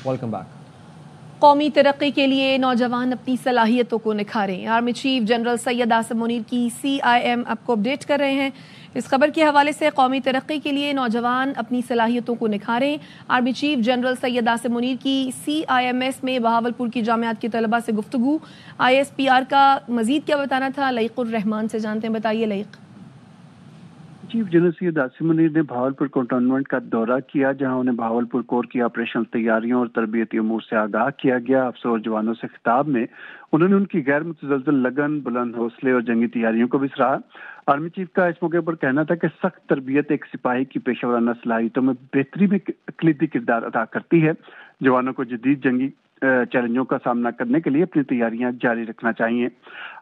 Welcome back. कौमी तरक्की के लिए नौजवान अपनी सलाहियतों को निखारें। Army chief general Syed Asim Munir की CIM आपको अपडेट कर रहे हैं। इस खबर के हवाले से कौमी तरक्की के लिए नौजवान अपनी सलाहियतों को निखारें। Army chief general Syed Asim Munir की CIMS में बहावलपुर की जामियात के तलबा से गुफ्तगू। ISPR का मजीद क्या बताना था, लईकुर रहमान से जानते हैं। बताइए लईक। चीफ जनरल सैयद आसिम मुनीर ने बहावलपुर कंटोनमेंट का दौरा किया, जहां उन्हें बहावलपुर कोर की ऑपरेशनल तैयारियों और तरबियती उमूर से आगाह किया गया। अफसर जवानों से खिताब में उन्होंने उनकी गैर मुतज़लज़ल लगन, बुलंद हौसले और जंगी तैयारियों को भी सराहा। आर्मी चीफ का इस मौके पर कहना था कि सख्त तरबियत एक सिपाही की पेशेवराना सलाहियतों में बेहतरी में कलीदी किरदार अदा करती है। जवानों को जदीद जंगी चैलेंजों का सामना करने के लिए अपनी तैयारियां जारी रखना चाहिए।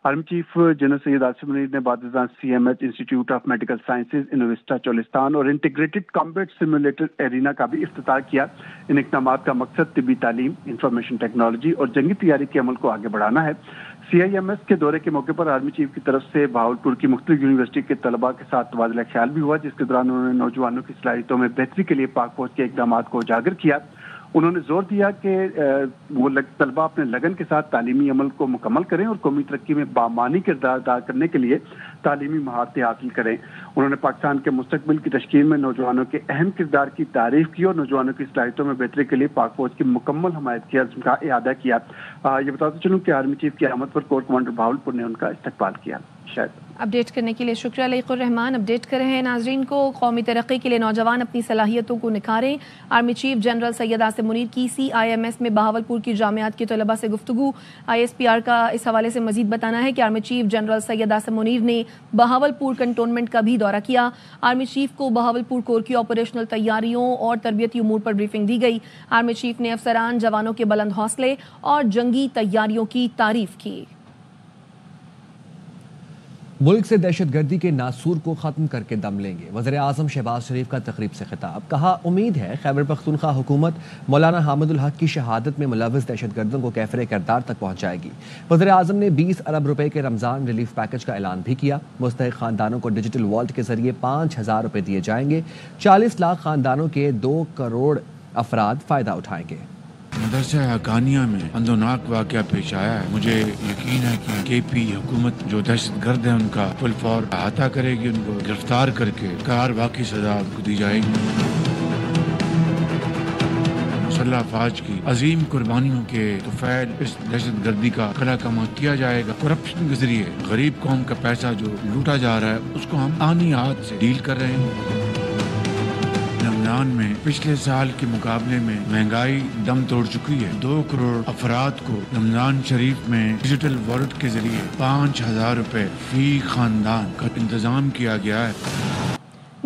Army chief general Syed Asim Munir ने बादशाह CMH institute of medical sciences Innovista Cholistan और इंटीग्रेटेड कॉम्बैट सिमुलेटर एरिना का भी इफ्तिताह किया। इन इक़दामात का मकसद तिब्बी तालीम, इंफॉर्मेशन टेक्नोलॉजी और जंगी तैयारी के अमल को आगे बढ़ाना है। CIMS के दौरे के मौके पर आर्मी चीफ की तरफ से बहावलपुर की मुख्तलिफ यूनिवर्सिटी के तलबा के साथ तबादला ख्याल भी हुआ, जिसके दौरान उन्होंने नौजवानों की सलाहियतों में बेहतरी के लिए पाक फौज के इक़दामात को उजागर किया। उन्होंने जोर दिया कि वो तलबा अपने लगन के साथ तालीमी अमल को मुकम्मल करें और कौमी तरक्की में बामानी किरदार अदा करने के लिए तालीमी महारतें हासिल करें। उन्होंने पाकिस्तान के मुस्तकबिल की तश्कील में नौजवानों के अहम किरदार की तारीफ की और नौजवानों की सलाहियतों में बेहतरी के लिए पाक फौज की मुकम्मल हमायत की अज़्म का इआदा किया। ये बताते चलूँ कि आर्मी चीफ की आमद पर कोर कमांडर बहावलपुर ने उनका इस्तकबाल किया। शायद अपडेट करने के लिए शुक्रिया लईकुर रहमान। अपडेट कर रहे हैं नाजरीन को। कौमी तरक्की के लिए नौजवान अपनी सलाहियतों को निखारें। Army chief general Syed Asim Munir की CIMS में बहावलपुर की जामियात के तलबा से गुफ्तगू। ISPR का इस हवाले से मजीद बताना है कि army chief general Syed Asim Munir ने बहावलपुर कंटोनमेंट का भी दौरा किया। आर्मी चीफ को बहावलपुर कोर की ऑपरेशनल तैयारियों और तरबियती उमूर पर ब्रीफिंग दी गई। आर्मी चीफ ने अफसरान, जवानों के बुलंद हौसले और जंगी तैयारियों की तारीफ की। मुल्क से दहशतगर्दी के नासूर को खत्म करके दम लेंगे। वज़ीर आज़म शहबाज शरीफ का तकरीब से खिताब। कहा, उम्मीद है खैबर पख्तूनख्वा हुकूमत मौलाना हामिदुल हक की शहादत में मुलव्वस दहशतगर्दों को कैफरे किरदार तक पहुंचाएगी। वज़ीर आज़म ने 20 अरब रुपए के रमज़ान रिलीफ पैकेज का ऐलान भी किया। मुस्तहिक़ खानदानों को डिजिटल वॉलेट के जरिए 5000 रुपए दिए जाएंगे। 40 लाख खानदानों के 2 करोड़ अफराद फ़ायदा उठाएंगे। मदरसा हकानिया में अंदोनाक वाक़या पेश आया है। मुझे यकीन है कि KP हुकूमत जो दहशतगर्द है उनका फुल फौर अहाता करेगी, उनको गिरफ्तार करके कारवा की सजा उनको दी जाएगी। मुसल्लह अफवाज की अजीम कुर्बानियों के तुफैल इस दहशतगर्दी का कला कमा किया जाएगा। करप्शन के जरिए गरीब कौम का पैसा जो लूटा जा रहा है उसको हम आनी हाथ से डील कर रहे हैं। रमजान में पिछले साल के मुकाबले में महंगाई दम तोड़ चुकी है। 2 करोड़ अफराद को रमजान शरीफ में डिजिटल वॉलेट के जरिए 5000 रुपए फी खानदान का इंतजाम किया गया है।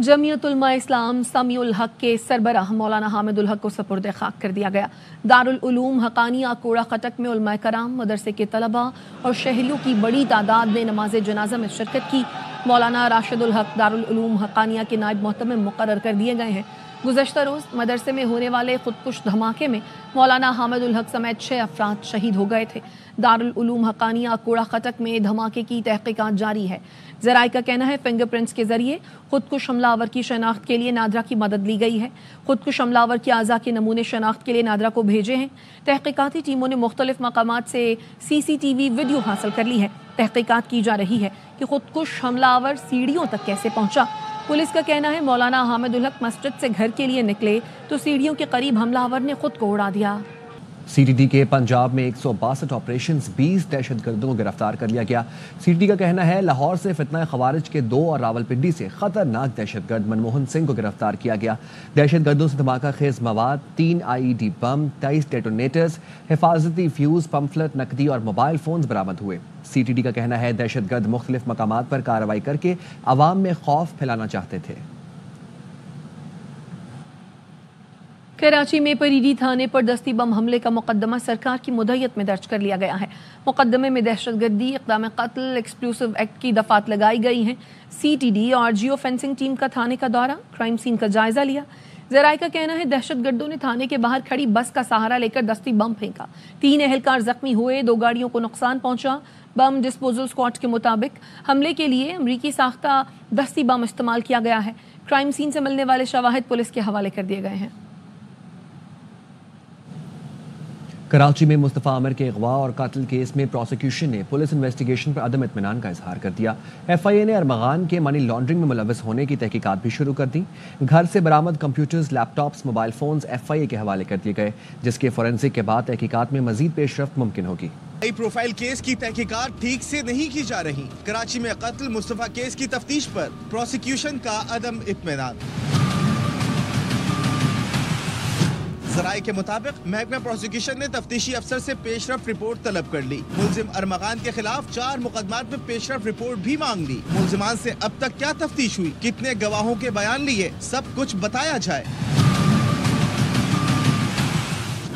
जमीयत उलमा इस्लाम समीउल हक के सरबराह मौलाना हामिदुल हक को सपुर्द खाक कर दिया गया। दारुल उलूम हकानिया कोड़ा खटक में उलमा कराम, मदरसे के तलबा और शहरियों की बड़ी तादाद ने नमाज जनाजा में शिरकत की। मौलाना राशिदुल हक दारुल उलूम हकानिया के नायब मोहतमिम मुकर्रर कर दिए गए हैं। गुज़श्ता रोज़ मदरसे में होने वाले खुदकुश धमाके में मौलाना हामिदुल हक समेत 6 अफराद शहीद हो गए थे। दारुल उलूम हकानिया कोड़ा खटक में धमाके की तहकीकात जारी है। ज़राए का कहना है फिंगरप्रिंट्स के जरिए खुदकुश हमलावर की शनाख्त के लिए नादरा की मदद ली गई है। खुदकुश हमलावर के आज़ा के नमूने शनाख्त के लिए नादरा को भेजे हैं। तहकीकाती टीमों ने मुख्तलिफ मकामात से CCTV वीडियो हासिल कर ली है। तहकीकात की जा रही है कि खुदकुश हमलावर सीढ़ियों तक कैसे पहुंचा। पुलिस का कहना है मौलाना हामिदुल हक मस्जिद से घर के लिए निकले तो सीढ़ियों के करीब हमलावर ने खुद को उड़ा दिया। CTD के पंजाब में 162 ऑपरेशंस, 20 दहशतगर्दों को गिरफ्तार कर लिया गया। CTD का कहना है लाहौर से फितना खवारिज के 2 और रावलपिंडी से खतरनाक दहशतगर्द मनमोहन सिंह को गिरफ्तार किया गया। दहशतगर्दों से धमाका खेज मवाद, 3 IED बम, 23 डेटोनेटर्स, हिफाजती फ्यूज, पम्फलेट, नकदी और मोबाइल फोन्स बरामद हुए। CTD का कहना है दहशतगर्द मुख्तलिफ मकामात पर कार्रवाई करके अवाम में खौफ फैलाना चाहते थे। कराची में परीरी थाने पर दस्ती बम हमले का मुकदमा सरकार की मुद्दत में दर्ज कर लिया गया है। मुकदमे में दहशतगर्दी, इक़दाम कत्ल, एक्सप्लोसिव एक्ट की दफात लगाई गई हैं। CTD और जियो फेंसिंग टीम का थाने का दौरा, क्राइम सीन का जायजा लिया। ज़राए का कहना है दहशतगर्दों ने थाने के बाहर खड़ी बस का सहारा लेकर दस्ती बम फेंका। 3 एहलकार जख्मी हुए, 2 गाड़ियों को नुकसान पहुंचा। बम डिस्पोजल स्क्वाड के मुताबिक हमले के लिए अमरीकी साख्ता दस्ती बम इस्तेमाल किया गया है। क्राइम सीन से मिलने वाले शवाहिद पुलिस के हवाले कर दिए गए हैं। कराची में मुस्तफ़ा आमिर के अगवा और कातिल केस में प्रोसिक्यूशन ने पुलिस इन्वेस्टिगेशन पर अदम इत्मीनान का इजहार कर दिया। FIA ने अरमगान के मनी लॉन्ड्रिंग में मुलव्वस होने की तहकीकात भी शुरू कर दी। घर से बरामद computers, laptops, mobile phones FIA के हवाले कर दिए गए, जिसके फोरेंसिक के बाद तहकीकात में मजीद पेशरफ्त मुमकिन होगी। हाई प्रोफाइल केस की तहकीकात ठीक से नहीं की जा रही। कराची में कत्ल मुस्तफ़ा केस की तफ्तीश पर प्रोसिक्यूशन का अदम इत्मीनान। ज़राए के मुताबिक महकमा प्रोसिक्यूशन ने तफ्तीशी अफसर से पेशरफ रिपोर्ट तलब कर ली। मुल्जिम अरमगान के खिलाफ 4 मुकदमात में पेशरफ रिपोर्ट भी मांग ली। मुल्जिमान से अब तक क्या तफ्तीश हुई, कितने गवाहों के बयान लिए, सब कुछ बताया जाए।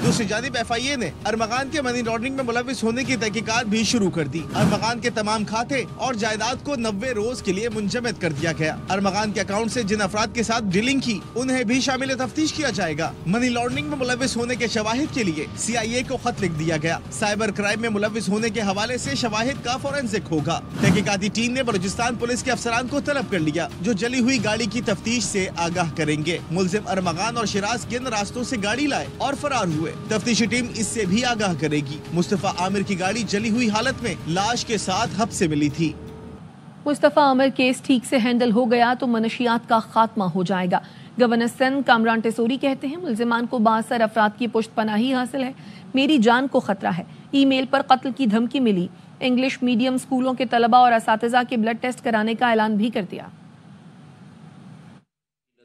दूसरी जानिब FIA ने अरमगान के मनी लॉन्ड्रिंग में मुलव्विस होने की तहकीकात भी शुरू कर दी। अरमगान के तमाम खाते और जायदाद को 90 रोज के लिए मुंजमद कर दिया गया। अरमगान के अकाउंट से जिन अफराद के साथ डीलिंग की उन्हें भी शामिल तफ्तीश किया जाएगा। मनी लॉन्ड्रिंग में मुलव्विस होने के शवाहिद के लिए CIA को खत लिख दिया गया। साइबर क्राइम में मुलव्विस होने के हवाले से शवाहिद का फोरेंसिक होगा। तहकीकाती टीम ने बलूचिस्तान पुलिस के अफसरान को तलब कर लिया, जो जली हुई गाड़ी की तफ्तीश से आगाह करेंगे। मुल्जिम अरमगान और शिराज किन रास्तों से गाड़ी लाए और फरार हुए, तफ्तीशी टीम इससे भी आगाह करेगी। मुस्तफ़ा आमिर की गाड़ी जली हुई हालत में लाश के साथ हब से मिली थी। मुस्तफ़ा आमिर केस ठीक से हैंडल हो गया तो मनशियात का खात्मा हो जाएगा। गवर्नर सिंध कामरान टेसोरी कहते हैं, मुल्जिमान को बासर अफराद की पुष्ट पनाही हासिल है। मेरी जान को खतरा है। ईमेल पर कत्ल की धमकी मिली। इंग्लिश मीडियम स्कूलों के तलबा और असातिज़ा के ब्लड टेस्ट कराने का ऐलान भी कर दिया।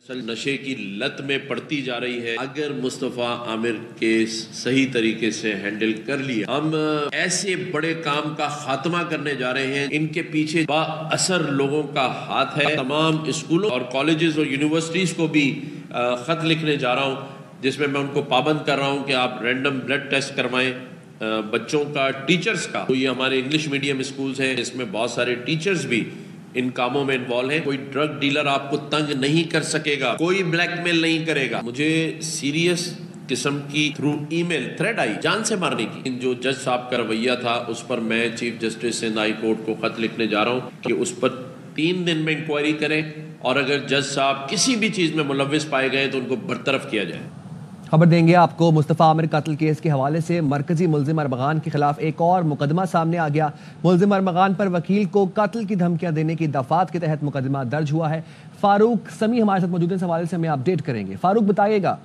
नशे की लत में पड़ती जा रही है। अगर मुस्तफ़ा आमिर केस सही तरीके से हैंडल कर लिया, हम ऐसे बड़े काम का खात्मा करने जा रहे हैं। इनके पीछे बाअसर लोगों का हाथ है। तमाम स्कूलों और कॉलेजेस और यूनिवर्सिटीज को भी खत लिखने जा रहा हूँ, जिसमें मैं उनको पाबंद कर रहा हूँ कि आप रैंडम ब्लड टेस्ट करवाएं बच्चों का, टीचर्स का। तो ये हमारे इंग्लिश मीडियम स्कूल्स हैं, इसमें बहुत सारे टीचर्स भी इन कामों में इन्वॉल्व है। कोई ड्रग डीलर आपको तंग नहीं कर सकेगा, कोई ब्लैकमेल नहीं करेगा। मुझे सीरियस किस्म की थ्रू ईमेल थ्रेड आई जान से मारने की। जो जज साहब का रवैया था उस पर मैं chief justice Sindh high court को खत लिखने जा रहा हूँ कि उस पर 3 दिन में इंक्वायरी करें और अगर जज साहब किसी भी चीज में मुलव्विस पाए गए तो उनको बरतरफ किया जाए। खबर देंगे आपको मुस्तफ़ा आमिर कत्ल केस के हवाले से। मरकजी मुल्जिम अरमगान के खिलाफ एक और मुकदमा सामने आ गया। मुल्जिम अरमगान पर वकील को कत्ल की धमकियां देने की दफात के तहत मुकदमा दर्ज हुआ है। फारूक समी हमारे साथ मौजूद हैं, इस हवाले से हमें अपडेट करेंगे। फारूक बताइएगा।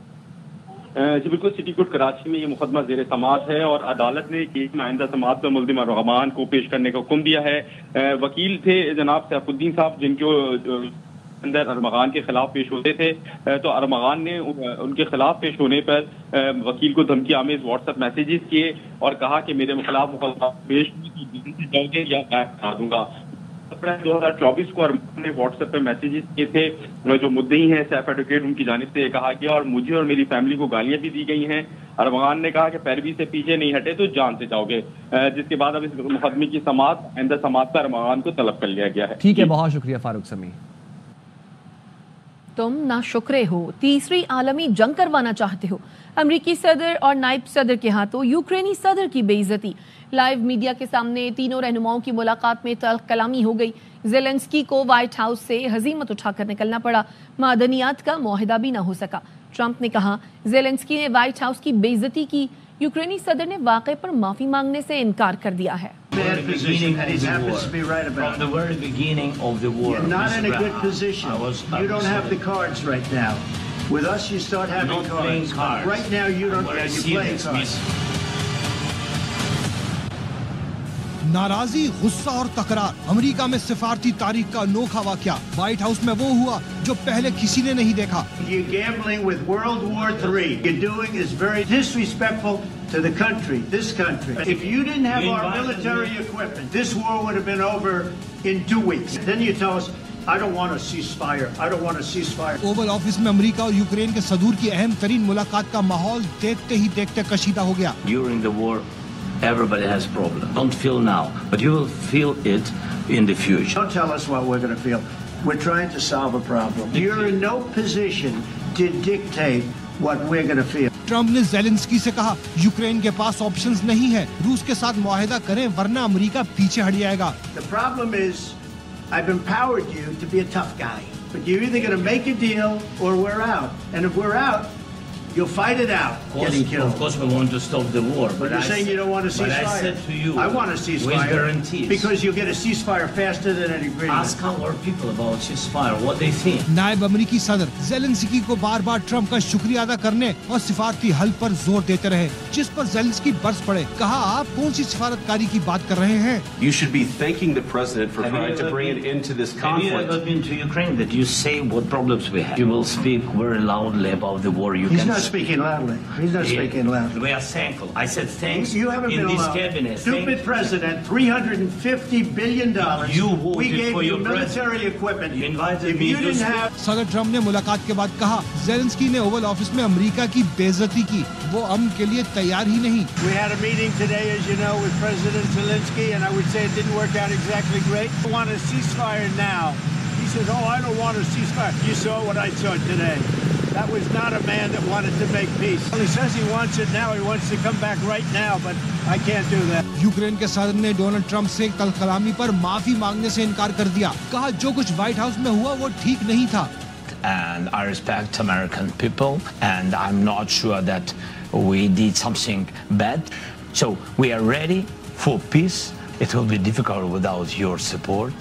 जी बिल्कुल, सिटी कोर्ट कराची में ये मुकदमा जेर समाअत है और अदालत ने केस में आइंदा समाअत पर मुल्जिम अरमगान को पेश करने का हुक्म दिया है। वकील थे जनाब सैफुद्दीन साहब, जिनको अंदर अरमगान के खिलाफ पेश होते थे, तो अरमगान ने उनके खिलाफ पेश होने पर वकील को धमकी आमेज व्हाट्सएप मैसेजेस किए और कहा कि मेरे खिलाफ मुकदमा पेश जाओगे या मैं बता दूंगा। अप्रैल 2024 को अरमगान ने व्हाट्सएप पे मैसेजेस किए थे। जो मुद्दई हैं सैफ एडवोकेट, उनकी जानिब से कहा गया और मुझे और मेरी फैमिली को गालियां भी दी गई हैं। अरमगान ने कहा कि पैरवी से पीछे नहीं हटे तो जान से जाओगे, जिसके बाद अब इस मुकदमे की समाअत आइंदा समाअत पर अरमगान को तलब कर लिया गया है। ठीक है, बहुत शुक्रिया फारूक समी। तुम ना शुक्रे हो, तीसरी आलमी जंग करवाना चाहते हो। अमरीकी सदर और नायब सदर के हाथों यूक्रेनी सदर की बेइज्जती। लाइव मीडिया के सामने तीनों रहनुमाओं की मुलाकात में तल्ख कलामी हो गई। ज़ेलेंस्की को व्हाइट हाउस से हजीमत उठाकर निकलना पड़ा। मादनियात का मुआहिदा भी न हो सका। ट्रंप ने कहा ज़ेलेंस्की ने व्हाइट हाउस की बेइज्जती की। यूक्रेनी सदर ने वाक़े पर माफी मांगने से इनकार कर दिया है। Bad position, and he happens to be right about it. From the very beginning of the war, you're not in a good position. You don't have the cards right now. With us, you start having cards. Right now, you don't. You're playing cards. नाराजी, गुस्सा और तकरार। America में सिफारती तारीख का अनोखा वाकया। White house में वो हुआ जो पहले किसी ने नहीं देखा। You're gambling with World War III. You're doing is very disrespectful to the country, this country. If you didn't have our military equipment, this war would have been over in 2 weeks. Then you tell us, I don't want a ceasefire. I don't want a ceasefire. Oval office में America और Ukraine के सदूर की अहम तरीन मुलाकात का माहौल देखते ही देखते कशीदा हो गया। During the war, everybody has problems. Don't feel now, but you will feel it in the future. Don't tell us what we're going to feel. We're trying to solve a problem. You're in no position to dictate what we're going to feel. Trump ने Zelensky से कहा, Ukraine के पास options नहीं है, रूस के साथ मुआहिदा करें वरना अमेरिका पीछे हट जाएगा। The problem is, I've empowered you to be a tough guy, but you're either going to make a deal or we're out. And if we're out, You'll fight it out, getting killed. Of course we want to stop the war. But you're saying you don't want a ceasefire. But I said to you, I want a ceasefire. with guarantees. Because you'll get a ceasefire faster than an agreement. Ask our people about ceasefire, what they think. नायब अमरीकी सदर Zelensky को बार बार Trump का शुक्रिया अदा करने और सिफारती हल पर जोर देते रहे, जिस पर ज़ेलेंस्की बरस पड़े। कहा, आप कौन सी सिफारतकारी की बात कर रहे हैं? You should be thanking the president for trying to bring an end to this conflict. Have you ever been to Ukraine that you say what problems we have? You will speak very loudly about the war. He's not speaking loudly. He's not speaking loudly. We are thankful. I said thanks. You haven't been in this allowed. cabinet. Stupid president, $350 billion. You voted we gave for you your military equipment. You invited if me you to didn't have... सदर Trump ने मुलाकात के बाद कहा, Zelensky ने Oval office में America की बेइज्जती की, वो अमन के लिए तैयार ही नहीं। We had a meeting today, as you know, with President Zelensky, and I would say it didn't work out exactly great. I want a ceasefire now. He says, oh, I don't want a ceasefire. You saw what I saw today. That was not a man that wanted to make peace. Well, he says he wants it now. He wants to come back right now, but I can't do that. Ukraine के सदर ने Donald Trump से कल कलामी पर माफी मांगने से इनकार कर दिया। कहा, जो कुछ व्हाइट हाउस में हुआ वो ठीक नहीं था। And I respect American people, and I'm not sure that we did something bad. So we are ready for peace. It will be difficult without your support,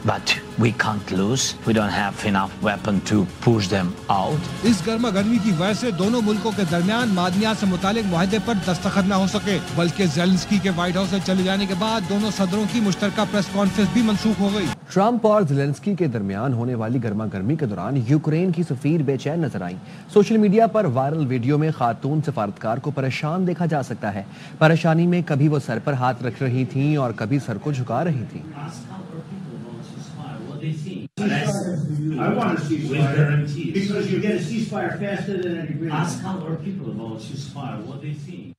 but we can't lose. We don't have enough weapon to push them out. इस गर्मा गर्मी की वजह से दोनों मुल्कों के दरमियान मादनियात से मुतालिक मुआहदे पर दस्तखत न हो सके, बल्कि ज़ेलेंस्की के व्हाइट हाउस से चले जाने के बाद दोनों सदरों की मुश्तरका प्रेस कॉन्फ्रेंस भी मंसूख हो गई। ट्रंप और ज़ेलेंस्की के दरमियान होने वाली गर्मा गर्मी के दौरान यूक्रेन की सफीर बेचैन नजर आई। सोशल मीडिया पर वायरल वीडियो में खातून सफारतकार को परेशान देखा जा सकता है। परेशानी में कभी वो सर पर हाथ रख रही थीं और कभी सर को झुका रही थीं। I want a ceasefire because you get a ceasefire faster than an agreement. Ask our people about ceasefire, what they think.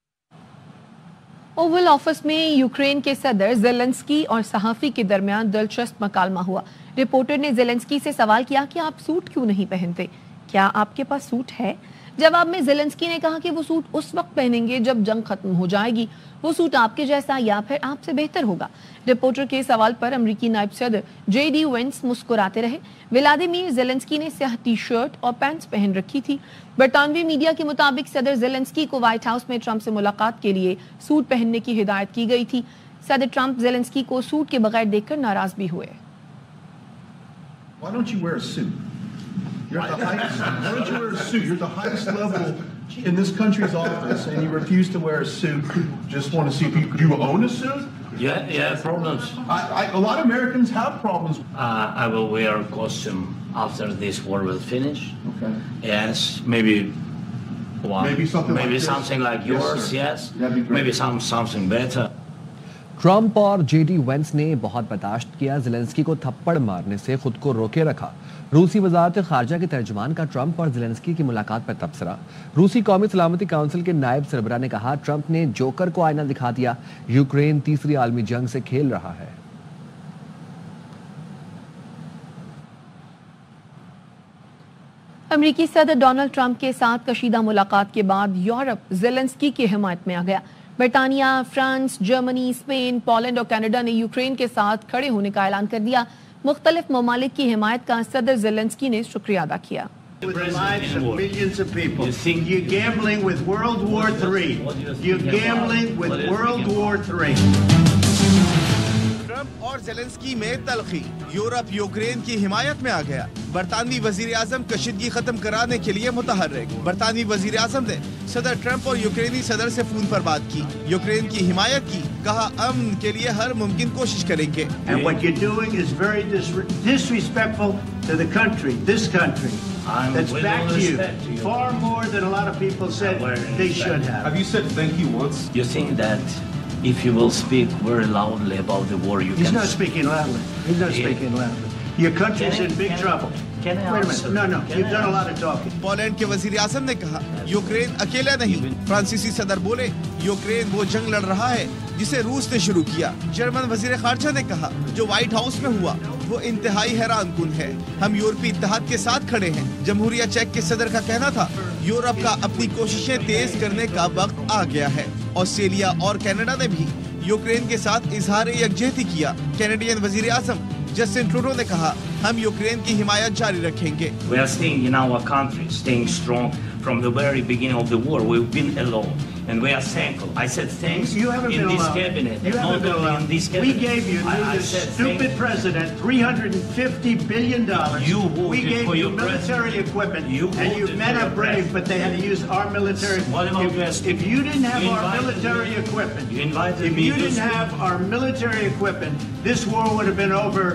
Oval office में यूक्रेन के सदर ज़ेलेंस्की और सहाफ़ी के दरमियान दिलचस्प मकालमा हुआ। रिपोर्टर ने ज़ेलेंस्की से सवाल किया कि आप सूट क्यों नहीं पहनते, क्या आपके पास सूट है? जवाब में ज़ेलेंस्की ने कहा कि वो सूट उस वक्त पहनेंगे जब जंग खत्म हो जाएगी, वो सूट आपके जैसा या फिर आपसे बेहतर होगा। रिपोर्टर के सवाल पर अमेरिकी नायब सदर JD वेंस मुस्कुराते रहे। व्लादिमीर ज़ेलेंस्की ने स्याह टी शर्ट और पैंट्स पहन रखी थी। बरतानवी मीडिया के मुताबिक सदर ज़ेलेंस्की को व्हाइट हाउस में ट्रंप से मुलाकात के लिए सूट पहनने की हिदायत की गई थी। सदर ट्रंप ज़ेलेंस्की को सूट के बगैर देखकर नाराज भी हुए। Why don't you wear a suit? You're at the highest, why don't you wear a suit? You're at the highest level in this country's office, and you refuse to wear a suit. Just want to see if you own a suit? Yeah, problems. A lot of Americans have problems. I will wear a costume after this war will finish. Okay. Yes, maybe one. Maybe something like this. Something like yours. Yes. That'd be great. Maybe something better. Trump और JD veins ने बहुत बर्दाश्त किया, Zelensky को थप्पड़ मारने से खुद को रोके रखा। रूसी वज़ारत ख़ारजा के तर्जुमान का ट्रंप और ज़ेलेंस्की की मुलाकात पर तबसरा। रूसी कौमी सलामती काउंसिल के नायब सरबराह ने कहा, ट्रंप ने जोकर को आईना दिखा दिया, यूक्रेन तीसरी आलमी जंग से खेल रहा है। अमेरिकी सदर डोनाल्ड ट्रंप के साथ कशीदा मुलाकात के बाद यूरोप ज़ेलेंस्की की हिमायत में आ गया। बरतानिया, फ्रांस, जर्मनी, स्पेन, पोलैंड और कनाडा ने यूक्रेन के साथ खड़े होने का ऐलान कर दिया। मुख्तलिफ ममालिक की हिमायत का सदर ज़ेलेंस्की ने शुक्रिया अदा किया। With the lives of millions of people. You're gambling with World War III. You're gambling with World War III. Trump और ज़ेलेंस्की में तलखी, यूरोप यूक्रेन की हिमायत में आ गया। बरतानवी वजीर आजम कशीदगी खत्म कराने के लिए मुतहर्रिक। बरतानवी वजीर आजम ने सदर ट्रंप और यूक्रेनी सदर से फोन पर बात की, यूक्रेन की हिमायत की, कहा अमन के लिए हर मुमकिन कोशिश करेंगे। And what you're doing is very disrespectful to the country, this country. That's back to you. Far more than a lot of people said they should have. Have you said thank you once? You think that if you will speak very loudly about the war, you He's can... not speaking loudly. He's not speaking loudly. Your country's in big trouble. Can I Wait a answer? minute. No, you've done a lot of talking. Poland के वजीर आजम ने कहा, Ukraine अकेला नहीं। फ्रांसीसी सदर बोले, Ukraine वो जंग लड़ रहा है जिसे रूस ने शुरू किया। जर्मन वजीर खारजा ने कहा, जो व्हाइट हाउस में हुआ वो इंतहाई हैरान कुन है। हम यूरोपीय इत्तेहाद के साथ खड़े हैं। जमहूरिया चेक के सदर का कहना था, यूरोप का अपनी कोशिशें तेज करने का वक्त आ गया है। ऑस्ट्रेलिया और कनाडा ने भी यूक्रेन के साथ इजहार यकजहती किया। कैनेडियन वजीर आजम जस्टिन ट्रूडो ने कहा, हम यूक्रेन की हिमायत जारी रखेंगे। We are staying in our country, staying strong from the very beginning of the war. We've been alone, and we are thankful. I said thanks You haven't in been this alone. cabinet. You haven't been alone. In this We cabinet. gave you, I this said stupid president, $350 billion. You voted we gave for you your military president. equipment, You and you voted men for are your brave, president. but they had to use our military. What about you? If you didn't have You our invited military me. equipment, You invited if me you to didn't speak. have our military equipment, this war would have been over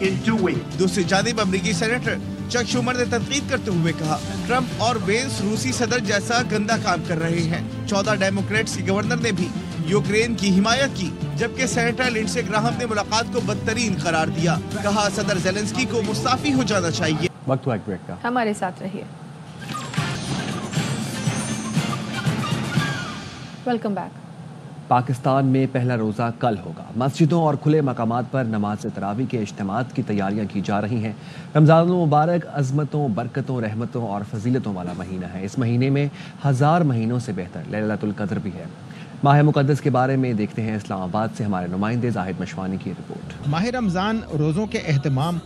in 2 weeks. दूसरी जानिब अमरीकी senator Chuck Schumer ने तनकीद करते हुए कहा, Trump और veins रूसी सदर जैसा गंदा काम कर रहे हैं। 14 डेमोक्रेट्स के गवर्नर ने भी यूक्रेन की हिमायत की, जबकि सेनेटर लिंडसे ग्राहम ने मुलाकात को बदतरीन करार दिया। कहा सदर जेलेंस्की को मुस्ताफी हो जाना चाहिए। वक्त हुआ एक ब्रेक का। हमारे साथ रहिए। Welcome back. पाकिस्तान में पहला रोज़ा कल होगा। मस्जिदों और खुले मकामात पर नमाज तरावी के इज्तिमात की तैयारियां की जा रही हैं। रमज़ान मुबारक अज़मतों, बरकतों, रहमतों और फजीलतों वाला महीना है। इस महीने में 1000 महीनों से बेहतर लैलतुल क़द्र भी है। माह मुक़द्दस के बारे में देखते हैं इस्लामाबाद से हमारे नुमाइंदे जाहिद मशवानी की रिपोर्ट। माह रमज़ान रोज़ों के एहतमाम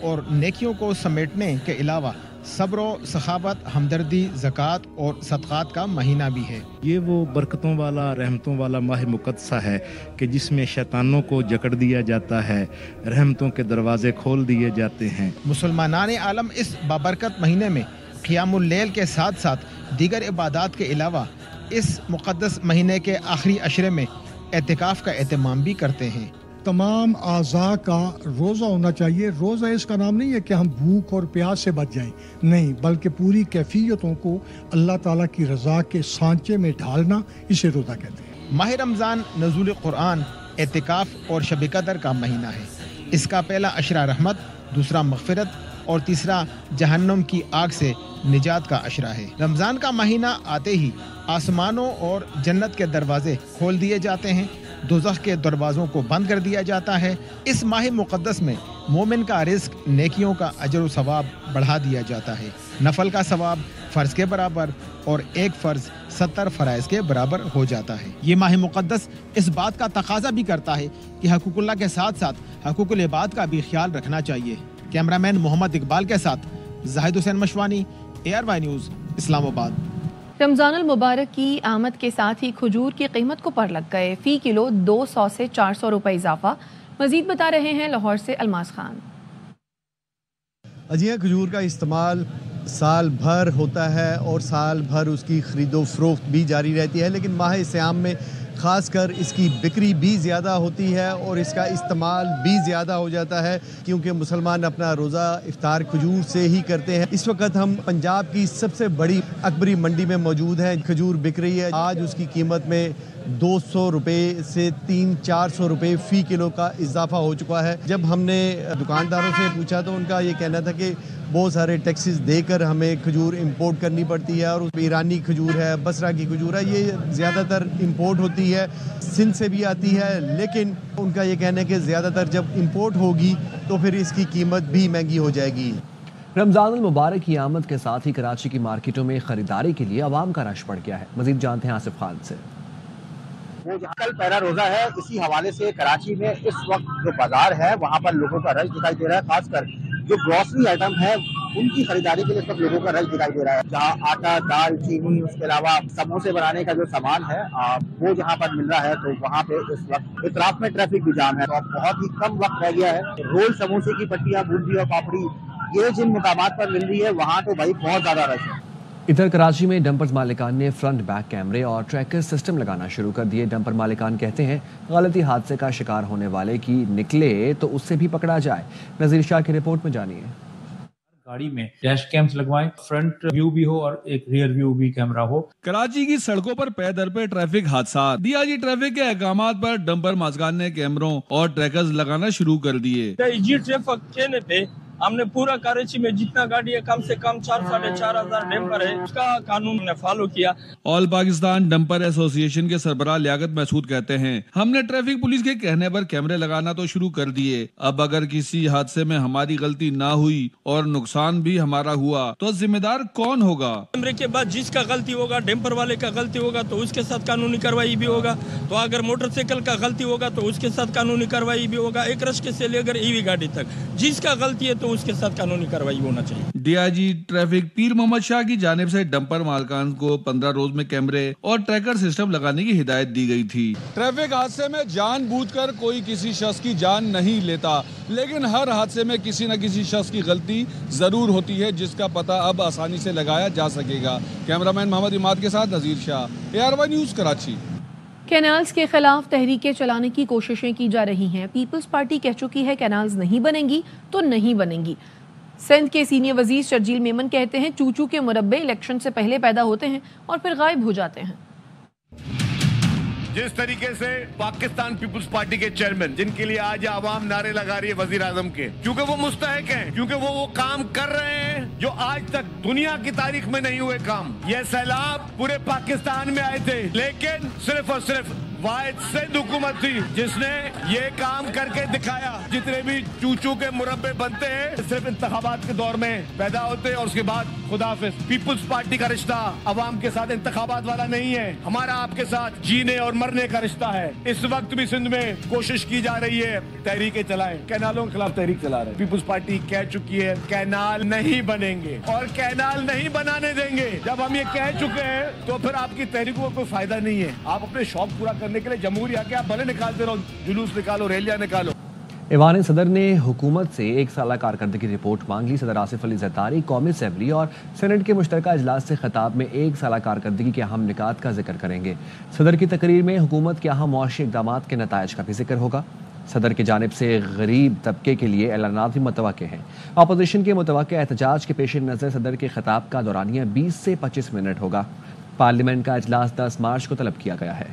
और नेकियों को समेटने के अलावा सब्र, सखावत, हमदर्दी, ज़कात और सदक़ात का महीना भी है। ये वो बरकतों वाला, रहमतों वाला माह मुक़द्दसा है कि जिसमें शैतानों को जकड़ दिया जाता है, रहमतों के दरवाजे खोल दिए जाते हैं। मुसलमानान आलम इस बाबरकत महीने में क़ियामुल लैल के साथ साथ दीगर इबादात के अलावा इस मुक़द्दस महीने के आखिरी अशरे में एतिकाफ़ का एहतमाम भी करते हैं। तमाम आज़ा का रोज़ा होना चाहिए। रोज़ा इसका नाम नहीं है कि हम भूख और प्यास से बच जाएं, नहीं, बल्कि पूरी कैफियतों को अल्लाह ताला की रज़ा के सांचे में ढालना, इसे रोज़ा कहते हैं। माह रमज़ान नज़ुल क़ुरआन, एतिकाफ़ और शब क़दर का महीना है। इसका पहला अशरा रहमत, दूसरा मग़फ़िरत और तीसरा जहन्नम की आग से निजात का अशरा है। रमज़ान का महीना आते ही आसमानों और जन्नत के दरवाजे खोल दिए जाते हैं, दोज़ख के दरवाज़ों को बंद कर दिया जाता है। इस माह मुक़द्दस में मोमिन का रिज़्क़, नेकियों का अजर व सवाब बढ़ा दिया जाता है। नफल का सवाब फ़र्ज़ के बराबर और एक फ़र्ज़ 70 फ़राइज़ के बराबर हो जाता है। ये माह मुक़द्दस इस बात का तकाज़ा भी करता है कि हक़ूक़ुल्लाह के साथ साथ हक़ूक़ुल इबाद का भी ख्याल रखना चाहिए। कैमरामैन मोहम्मद इकबाल के साथ जाहिद हुसैन मशवानी, ARY न्यूज़, इस्लामाबाद। रमज़ान अल मुबारक की आमद के साथ ही खजूर की कीमत को पर लग गए। फ़ी किलो 200 से 400 रुपए इजाफा। मज़ीद बता रहे हैं लाहौर से अलमास खान। अजिया खजूर का इस्तेमाल साल भर होता है और साल भर उसकी ख़रीदो फ़रोख्त भी जारी रहती है, लेकिन माह सियाम में ख़ासकर इसकी बिक्री भी ज़्यादा होती है और इसका इस्तेमाल भी ज़्यादा हो जाता है, क्योंकि मुसलमान अपना रोज़ा इफ्तार खजूर से ही करते हैं। इस वक्त हम पंजाब की सबसे बड़ी अकबरी मंडी में मौजूद हैं। खजूर बिक रही है। आज उसकी कीमत में 200 रुपये से 300-400 रुपये फ़ी किलो का इजाफा हो चुका है। जब हमने दुकानदारों से पूछा तो उनका ये कहना था कि बहुत सारे टैक्सेस देकर हमें खजूर इंपोर्ट करनी पड़ती है, और ईरानी खजूर है, बसरा की खजूर है, ये ज़्यादातर इंपोर्ट होती है, सिंध से भी आती है, लेकिन उनका ये कहना है कि ज़्यादातर जब इंपोर्ट होगी तो फिर इसकी कीमत भी महंगी हो जाएगी। रमज़ान मुबारक की आमद के साथ ही कराची की मार्केटों में ख़रीदारी के लिए आवाम का रश बढ़ गया है। मज़ीद जानते हैं आसिफ खान से। वो कल पहला रोजा है, इसी हवाले से कराची में इस वक्त जो बाजार है वहाँ पर लोगों का रश दिखाई दे रहा है। खासकर जो ग्रोसरी आइटम है उनकी खरीदारी के लिए सब लोगों का रश दिखाई दे रहा है। जहाँ आटा, दाल, चीनी, उसके अलावा समोसे बनाने का जो सामान है वो जहाँ पर मिल रहा है, तो वहाँ पे इस वक्त इतराफ में ट्रैफिक भी जाम है। तो अब बहुत ही कम वक्त रह गया है। रोल, समोसे की पट्टियाँ, बूंदी और पापड़ी, ये जिन मुकामात पर मिल रही है वहाँ तो भाई बहुत ज्यादा रश है। इधर कराची में डंपर्स मालिकान ने फ्रंट बैक कैमरे और ट्रैकर सिस्टम लगाना शुरू कर दिए। डंपर मालिकान कहते हैं गलती हादसे का शिकार होने वाले की निकले तो उससे भी पकड़ा जाए। नजीर शाह की रिपोर्ट में जानिए। गाड़ी में डैश कैम्स लगवाएं, फ्रंट व्यू भी हो और एक रियर व्यू भी कैमरा हो। कराची की सड़कों पर पै दर पे ट्रैफिक हादसा। डीआईजी ट्रैफिक के अहकामात पर डंपर मालिकान ने कैमरों और ट्रैकर्स लगाना शुरू कर दिए। हमने पूरा कराची में जितना गाड़ी है कम से कम 4,500 डंपर है, उसका कानून ने फॉलो किया। ऑल पाकिस्तान डंपर एसोसिएशन के सरबराह लियाकत महसूद कहते हैं, हमने ट्रैफिक पुलिस के कहने पर कैमरे लगाना तो शुरू कर दिए। अब अगर किसी हादसे में हमारी गलती ना हुई और नुकसान भी हमारा हुआ तो जिम्मेदार कौन होगा? कैमरे के बाद जिसका गलती होगा, डंपर वाले का गलती होगा तो उसके साथ कानूनी कार्रवाई भी होगा। तो अगर मोटरसाइकिल का गलती होगा तो उसके साथ कानूनी कार्रवाई भी होगा। एक रश्के से लेकर ईवी गाड़ी तक जिसका गलती है तो उसके साथ कानूनी कार्रवाई होना चाहिए। डीआईजी ट्रैफिक पीर मोहम्मद शाह की जानिब से डंपर मालकान को 15 रोज में कैमरे और ट्रैकर सिस्टम लगाने की हिदायत दी गई थी। ट्रैफिक हादसे में जानबूझकर कोई किसी शख्स की जान नहीं लेता, लेकिन हर हादसे में किसी न किसी शख्स की गलती जरूर होती है, जिसका पता अब आसानी से लगाया जा सकेगा। कैमरामैन मोहम्मद इमाद के साथ Nazir Shah, ARY news Karachi. Canals के खिलाफ तहरीकें चलाने की कोशिशें की जा रही हैं। पीपल्स पार्टी कह चुकी है कैनाल्स नहीं बनेंगी तो नहीं बनेंगी। सिंध के सीनियर वजीर शर्जील मेमन कहते हैं चूचू के मुरब्बे इलेक्शन से पहले पैदा होते हैं और फिर गायब हो जाते हैं। जिस तरीके से पाकिस्तान पीपुल्स पार्टी के चेयरमैन, जिनके लिए आज आवाम नारे लगा रही है वजीर आजम के, क्योंकि वो मुस्तहक हैं, क्योंकि वो काम कर रहे हैं जो आज तक दुनिया की तारीख में नहीं हुए काम। ये सैलाब पूरे पाकिस्तान में आए थे, लेकिन सिर्फ और सिर्फ वाहिद सिंध हुकूमत थी जिसने ये काम करके दिखाया। जितने भी चूचू के मुरब्बे बनते हैं सिर्फ इंतखाबात के दौर में पैदा होते हैं और उसके बाद खुदाफिज। पीपुल्स पार्टी का रिश्ता अवाम के साथ इंतखाबात वाला नहीं है, हमारा आपके साथ जीने और मरने का रिश्ता है। इस वक्त भी सिंध में कोशिश की जा रही है तहरीकें चलाएं, कैनालों के खिलाफ तहरीक चला रहे हैं। पीपुल्स पार्टी कह चुकी है कैनाल नहीं बनेंगे और कैनाल नहीं बनाने देंगे। जब हम ये कह चुके हैं तो फिर आपकी तहरीकों का कोई फायदा नहीं है। आप अपने शौक पूरा करने के लिए जमहूरी आके आप भले निकालते रहो, जुलूस निकालो, रैलियां निकालो। ईवान सदर ने हुकूमत से एक साला कारकर्दगी रिपोर्ट मांग ली। सदर आसिफ अली जरदारी कौमी असेंबली और सेनेट के मुश्तरका इजलास से खिताब में एक साला कारकर्दगी के अहम निकात का जिक्र करेंगे। सदर की तकरीर में हुकूमत के अहम मुआशी इक़दाम के नताइज का भी जिक्र होगा। सदर की जानिब से गरीब तबके के लिए ऐलानात भी मुतवक्के हैं। अपोजिशन के मुतवक्के एहतजाज के पेश नज़र सदर के खिताब का दौरानिया 20 से 25 मिनट होगा। पार्लियामेंट का इजलास 10 मार्च को तलब किया गया है।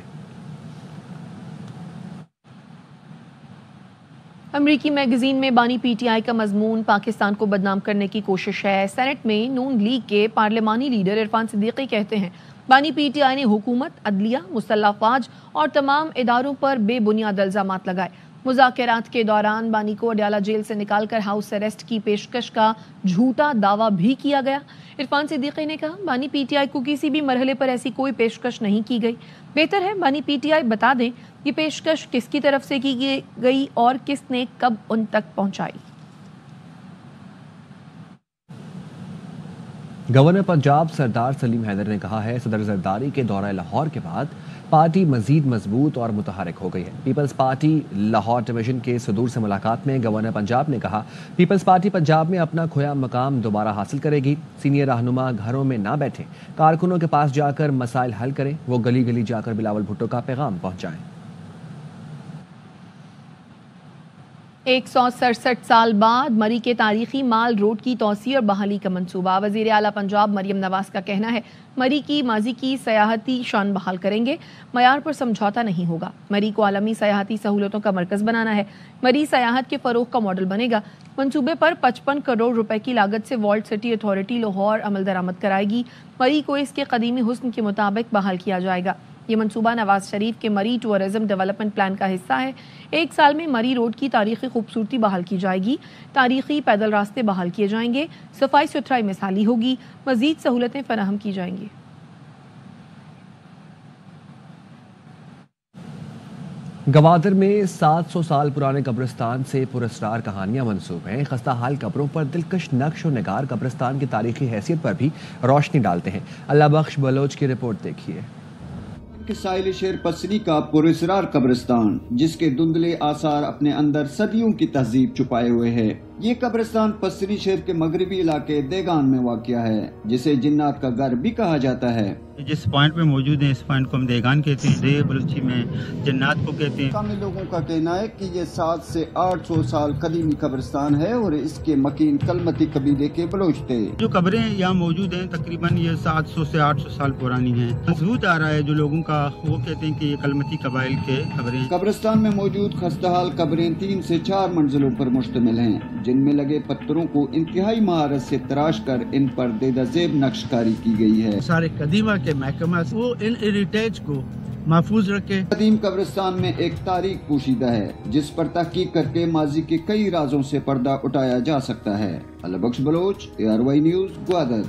अमरीकी मैगजीन में बानी PTI का मजमून पाकिस्तान को बदनाम करने की कोशिश है। सेनेट में नून लीग के पार्लिमानी लीडर इरफान सिद्दीकी कहते हैं बानी PTI ने हुकूमत, अदलिया, मुसल्लह फौज और तमाम इदारों पर बेबुनियाद इल्जामात लगाए। मुज़ाकरात के दौरान बानी को अडयाला जेल से निकालकर हाउस अरेस्ट की पेशकश का झूठा दावा भी किया गया। इरफान सिद्दीकी ने कहा बानी PTI को किसी भी मरहले पर ऐसी कोई पेशकश नहीं की गई। बेहतर है बानी PTI बता दें ये पेशकश किसकी तरफ से की गई और किसने कब उन तक पहुंचाई। गवर्नर पंजाब सरदार सलीम हैदर ने कहा है सदर जरदारी के दौरा लाहौर के बाद पार्टी मजीद मजबूत और मुतहरिक हो गई है। पीपल्स पार्टी लाहौर डिवीजन के सदूर से मुलाकात में गवर्नर पंजाब ने कहा पीपल्स पार्टी पंजाब में अपना खोया मकाम दोबारा हासिल करेगी। सीनियर रहनुमा घरों में ना बैठे, कारकुनों के पास जाकर मसाइल हल करें। वो गली गली जाकर बिलावल भुट्टो का पैगाम पहुंचाएं। 167 साल बाद मरी के तारीखी माल रोड की तोसी और बहाली का मंसूबा। वजीर आला पंजाब मरियम नवाज का कहना है मरी की माजी की सयाहती शान बहाल करेंगे, मयार पर समझौता नहीं होगा। मरी को आलमी सयाहती सहूलतों का मरकज बनाना है। मरी सयाहत के फरोग का मॉडल बनेगा। मंसूबे पर 55 करोड़ रुपए की लागत से वॉल्ट सिटी अथॉरिटी लाहौर अमल दरामद कराएगी। मरी को इसके कदीमी हुस्न के मुताबिक बहाल किया जाएगा। ये मंसूबा नवाज शरीफ के मरी टूरिज्म डेवलपमेंट प्लान का हिस्सा है। 1 साल में मरी रोड की तारीखी खूबसूरती बहाल की जाएगी। तारीखी पैदल रास्ते बहाल किए जाएंगे। सफाई सुथराई मिसाली होगी। मजीद सहूलतें फराहम की जाएंगी। गवादर में 700 साल पुराने कब्रिस्तान से पुरस्कार कहानियां मंसूब हैं। खस्ता हाल कब्रों पर दिलकश नक्श और निगार कब्रिस्तान की तारीखी हैसियत पर भी रोशनी डालते हैं। अल्लाह बख्श बलोच की रिपोर्ट देखिए। साहिल शेर पसरी का पुरस्कार कब्रिस्तान, जिसके धुंधले आसार अपने अंदर सदियों की तहजीब छुपाए हुए है। ये कब्रिस्तान पसरी शहर के मगरबी इलाके देगान में वाक़या है, जिसे जिन्नात का घर भी कहा जाता है। जिस पॉइंट पे मौजूद है इस पॉइंट को हम देगान कहते हैं, दे बलूची में जन्नात को कहते हैं। मकामी लोगों का कहना है कि ये 700 से 800 साल कदीमी कब्रिस्तान है और इसके मकीन कलमती कबीले के बलोच थे। जो कब्रें यहाँ मौजूद हैं तकरीबन ये 700 से 800 साल पुरानी हैं। मजबूत आ रहा है जो लोगों का, वो कहते हैं कि ये कलमती कबाइल के कब्रें। कब्रिस्तान में मौजूद खस्ताहाल कब्रें 3 से 4 मंजिलों पर मुश्तमिल हैं, जिनमें लगे पत्थरों को इंतहाई महारत से तराश कर इन पर देदाजेब नक्शकारी की गई है। सारे कदीमा के महकमा वो इन हेरिटेज को महफूज रखे। कदीम कब्रिस्तान में एक तारीख पोशीदा है, जिस पर तहकीक करके माजी के कई राजों से पर्दा उठाया जा सकता है। अल्लाह बख्श बलोच, ARY न्यूज़, ग्वादर।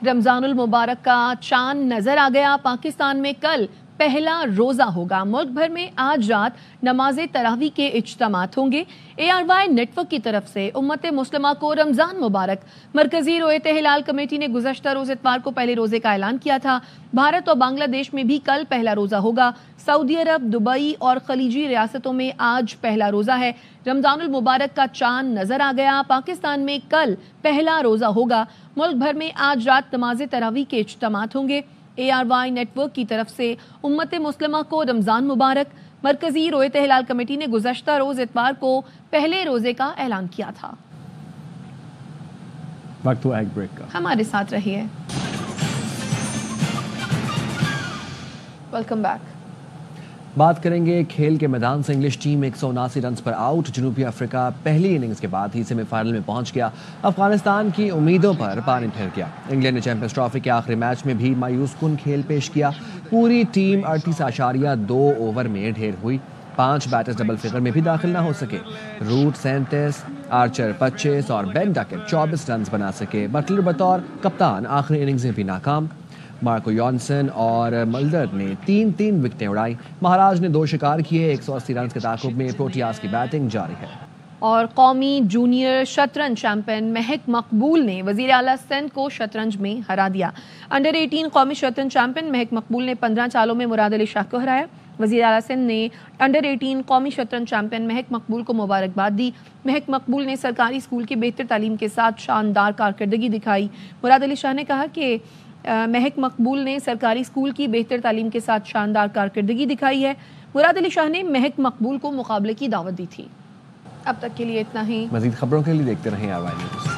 रमजानुल मुबारक का चांद नजर आ गया। पाकिस्तान में कल पहला रोजा होगा। मुल्क भर में आज रात नमाज तरावी के इज्तिमात होंगे। ARY नेटवर्क की तरफ से उम्मत मुस्लिमा को रमजान मुबारक। मरकजी रोयत हिलाल कमेटी ने गुज़श्ता रोज इतवार को पहले रोजे का ऐलान किया था। भारत और बांग्लादेश में भी कल पहला रोजा होगा। सऊदी अरब, दुबई और खलीजी रियासतों में आज पहला रोजा है। रमजानुल मुबारक का चांद नजर आ गया। पाकिस्तान में कल पहला रोजा होगा। मुल्क भर में आज रात नमाज तरावी के इज्तिमात होंगे। ARY नेटवर्क की तरफ से उम्मत मुस्लिमा को रमजान मुबारक। मरकजी रोयत हिलाल कमेटी ने गुज़श्ता रोज इतवार को पहले रोजे का ऐलान किया था। वक्त हुआ एक ब्रेक का, हमारे साथ रहिए। Welcome back. बात करेंगे खेल के मैदान से। इंग्लिश टीम 179 रन पर आउट। जनूबी अफ्रीका पहली इनिंग्स के बाद ही सेमीफाइनल में पहुंच गया। अफगानिस्तान की उम्मीदों पर पानी फिर गया। इंग्लैंड ने चैंपियंस ट्रॉफी के आखिरी मैच में भी मायूस कुन खेल पेश किया। पूरी टीम 38.2 ओवर में ढेर हुई। 5 बैटर्स डबल फिगर में भी दाखिल ना हो सके। रूट 37, आर्चर 25 और बेन डकेट 24 रन बना सके। बटलर बतौर कप्तान आखिरी इनिंग्स में भी नाकाम। मार्को जॉनसन और मल्डर ने 3-3 विकेटें उड़ाई। महाराज ने 2 शिकार किए। 180 रन के ताकुब में प्रोटियाज की बैटिंग जारी है। और कौमी जूनियर शतरंज चैंपियन महक मकबूल ने वजीर आला सिंध को शतरंज में हरा दिया। अंडर 18 कौमी शतरंज चैंपियन महक मकबूल ने 15 चालों में मुराद अली शाह को हराया। वजीर आला सिंध ने अंडर 18 कौमी शतरंज चैंपियन महक मकबूल को मुबारकबाद दी। महक मकबूल ने सरकारी स्कूल की बेहतर तालीम के साथ शानदार कारकर्दगी दिखाई। मुराद अली शाह ने कहा कि महक मकबूल ने सरकारी स्कूल की बेहतर तालीम के साथ शानदार कारकर्दगी दिखाई है। मुराद अली शाह ने महक मकबूल को मुकाबले की दावत दी थी। अब तक के लिए इतना ही। मजीद खबरों के लिए देखते रहें ARY न्यूज़।